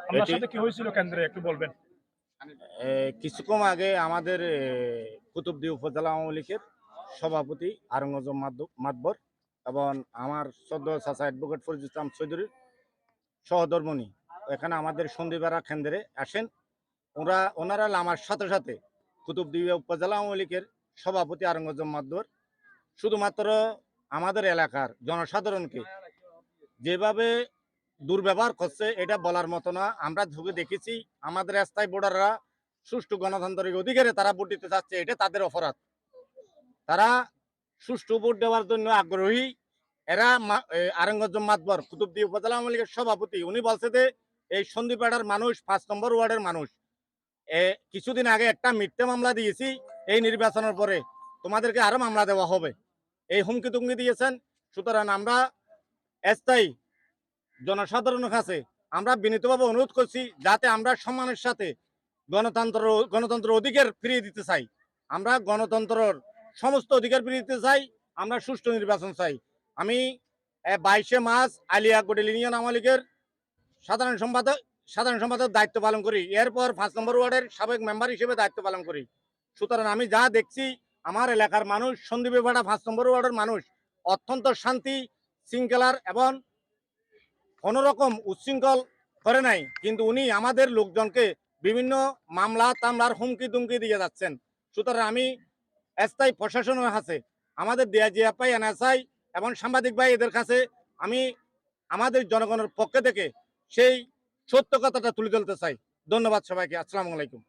আপনার এটি সাথে কি হয়েছিল কেন্দ্রে একটু বলবেন? কিছুক্ষণ আগে আমাদের কুতুবদিয়া উপজেলা আওয়ামী লীগের সভাপতি আরঙ্গজম মাতবর এবং আমার সদ্য চাচা অ্যাডভোকেট ফরিদ ইসলাম চৌধুরীর সহধর্মণী এখানে আমাদের সন্ধিপাড়া কেন্দ্রে আসেন। ওনারা আমার সাথে সাথে কুতুবদিয়া উপজেলা আওয়ামী লীগের সভাপতি আরঙ্গজম মাতবর শুধুমাত্র আমাদের এলাকার জনসাধারণকে যেভাবে দুর্ব্যবহার করছে এটা বলার মতো না। আমরা ঢুকে দেখেছি আমাদের স্থায়ী ভোটাররা সুষ্ঠু গণতান্ত্রিক অধিকারে তারা ভোট দিতে চাচ্ছে, এটা তাদের অপরাধ। তারা সুষ্ঠু ভোট দেওয়ার জন্য আগ্রহী। এরা আরঙ্গজম মাতবর কুতুবদিয়া উপজেলা আওয়ামী লীগের সভাপতি উনি বলছে যে এই সন্ধিপাড়ার মানুষ 5 নম্বর ওয়ার্ডের মানুষ কিছুদিন আগে একটা মিথ্যে মামলা দিয়েছি, এই নির্বাচনের পরে তোমাদেরকে আরো মামলা দেওয়া হবে, এই হুমকি তুমকি দিয়েছেন। সুতরাং আমরা স্থায়ী জনসাধারণের কাছে আমরা বিনীতভাবে অনুরোধ করছি যাতে আমরা সম্মানের সাথে গণতন্ত্র অধিকার ফিরিয়ে দিতে চাই। আমরা গণতন্ত্রের সমস্ত অধিকার ফিরিয়ে দিতে চাই। আমরা সুষ্ঠু নির্বাচন চাই। আমি 22 March Alia hotel union Awami লীগের সাধারণ সম্পাদক দায়িত্ব পালন করি। এরপর 5 নম্বর ওয়ার্ডের সাবেক মেম্বার হিসেবে দায়িত্ব পালন করি। সুতরাং আমি যা দেখছি আমার এলাকার মানুষ সন্দ্বীপেপাড়া 5 নম্বর ওয়ার্ডের মানুষ অত্যন্ত শান্তি শৃঙ্খলার এবং কোনো রকম উচ্ছৃঙ্খল করে নাই, কিন্তু উনি আমাদের লোকজনকে বিভিন্ন মামলা তামলার হুমকি দুমকি দিয়ে যাচ্ছেন। সুতরাং আমি স্থায়ী প্রশাসনের কাছে আমাদের ডিআইজিএফআই এনএসআই এবং সাংবাদিক ভাই এদের কাছে আমি আমাদের জনগণের পক্ষ থেকে সেই সত্য কথাটা তুলে ধরতে চাই। ধন্যবাদ সবাইকে। আসসালামু আলাইকুম।